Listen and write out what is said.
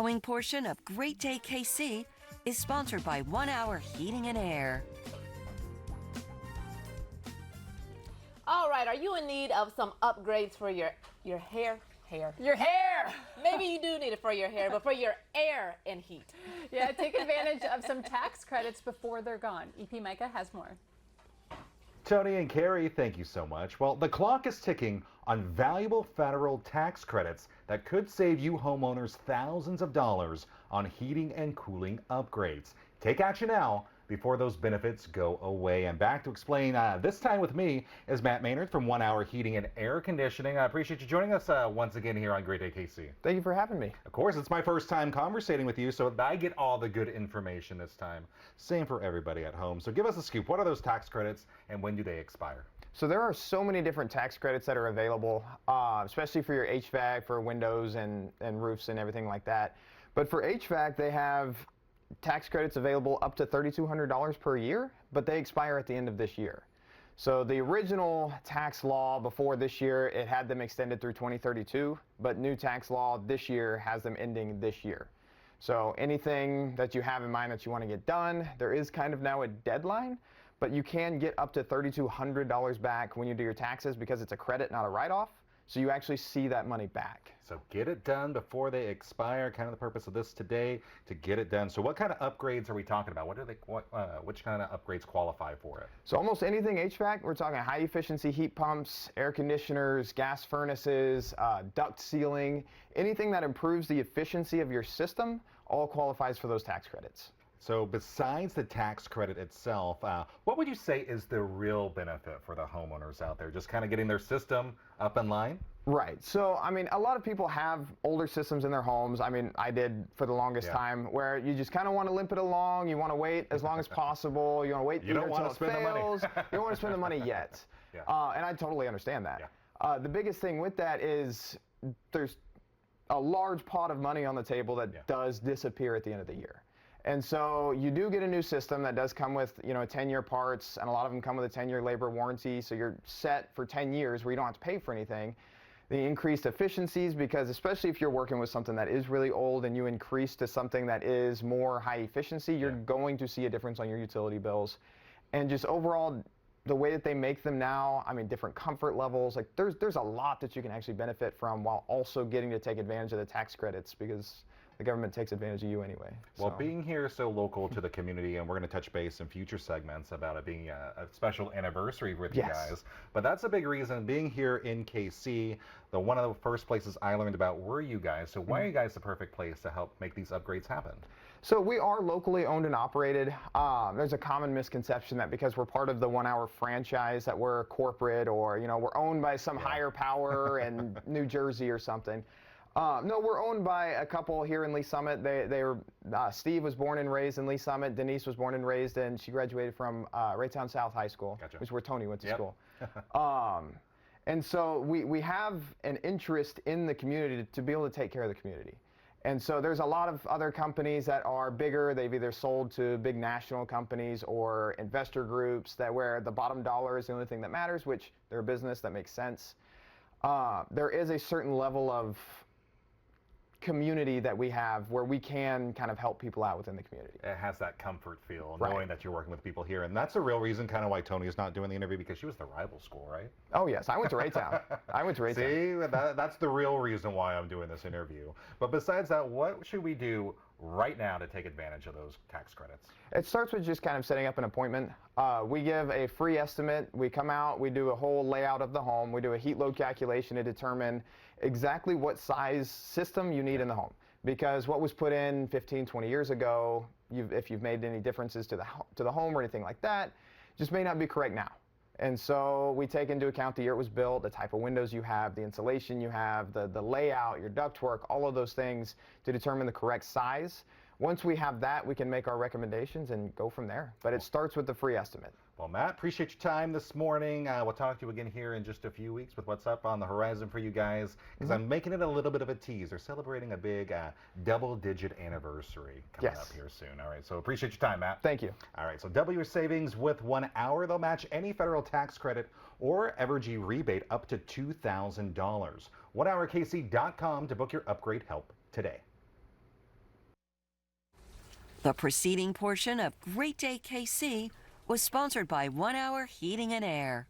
following portion of Great Day KC is sponsored by 1 Hour Heating and Air. All right, are you in need of some upgrades for your hair? Your hair! Maybe you do need it for your hair, but for your air and heat. Yeah, take advantage of some tax credits before they're gone. EP Micah has more. Tony and Carrie, thank you so much. Well, the clock is ticking on valuable federal tax credits that could save you homeowners thousands of dollars on heating and cooling upgrades. Take action now before those benefits go away. And back to explain this time with me is Matt Maynard from 1 Hour Heating and Air Conditioning. I appreciate you joining us once again here on Great Day KC. Thank you for having me. Of course, it's my first time conversating with you, so I get all the good information this time. Same for everybody at home. So give us a scoop. What are those tax credits and when do they expire? So there are so many different tax credits that are available, especially for your HVAC, for windows and roofs and everything like that. But for HVAC, they have tax credits available up to $3,200 per year, but they expire at the end of this year. So the original tax law before this year, it had them extended through 2032, but new tax law this year has them ending this year. So anything that you have in mind that you want to get done, there is kind of now a deadline, but you can get up to $3,200 back when you do your taxes because it's a credit, not a write-off. So you actually see that money back. So get it done before they expire. Kind of the purpose of this today, to get it done. So what kind of upgrades are we talking about? Which kind of upgrades qualify for it? So almost anything HVAC, we're talking high efficiency heat pumps, air conditioners, gas furnaces, duct sealing, anything that improves the efficiency of your system all qualifies for those tax credits. So besides the tax credit itself, what would you say is the real benefit for the homeowners out there? Just kind of getting their system up in line? Right. So, I mean, a lot of people have older systems in their homes. I mean, I did for the longest time, where you just kind of want to limp it along. You want to wait as long as possible. You want to wait you don't want to spend the money. You don't want to spend the money yet. And I totally understand that. Yeah. The biggest thing with that is there's a large pot of money on the table that does disappear at the end of the year. And so you do get a new system that does come with, 10-year parts, and a lot of them come with a 10-year labor warranty, so you're set for 10 years where you don't have to pay for anything. The increased efficiencies, because especially if you're working with something that is really old and you increase to something that is more high efficiency, you're going to see a difference on your utility bills. And just overall, the way that they make them now, I mean, different comfort levels, like there's a lot that you can actually benefit from while also getting to take advantage of the tax credits, because the government takes advantage of you anyway. Well, being here so local to the community, and we're going to touch base in future segments about it being a special anniversary with you guys, but that's a big reason. Being here in KC, one of the first places I learned about were you guys. So why are you guys the perfect place to help make these upgrades happen? So we are locally owned and operated. There's a common misconception that because we're part of the 1 Hour franchise that we're corporate, or we're owned by some higher power in New Jersey or something. No, we're owned by a couple here in Lee Summit. Steve was born and raised in Lee Summit. Denise was born and raised, and she graduated from Raytown South High School, which is where Tony went to school. And so we have an interest in the community to be able to take care of the community. And so there's a lot of other companies that are bigger. They've either sold to big national companies or investor groups where the bottom dollar is the only thing that matters, which they're a business that makes sense. There is a certain level of community that we have where we can kind of help people out within the community. It has that comfort feel, knowing that you're working with people here. And that's the real reason kind of why Tony is not doing the interview, because she was the rival school, right? Oh, yes. I went to Raytown. See, that's the real reason why I'm doing this interview. But besides that, what should we do right now to take advantage of those tax credits? It starts with just kind of setting up an appointment. We give a free estimate. We come out, we do a whole layout of the home. We do a heat load calculation to determine exactly what size system you need in the home. Because what was put in 15, 20 years ago, if you've made any differences to the home or anything like that, just may not be correct now. And so we take into account the year it was built, the type of windows you have, the insulation you have, the layout, your ductwork, all of those things to determine the correct size. Once we have that, we can make our recommendations and go from there. But it starts with the free estimate. Well, Matt, appreciate your time this morning. We'll talk to you again here in just a few weeks with what's up on the horizon for you guys, because I'm making it a little bit of a tease. They're celebrating a big double-digit anniversary coming up here soon. All right, so appreciate your time, Matt. Thank you. All right, so double your savings with 1 Hour. They'll match any federal tax credit or allergy rebate up to $2,000. 1HourKC.com to book your upgrade help today. The preceding portion of Great Day KC was sponsored by 1 Hour Heating and Air.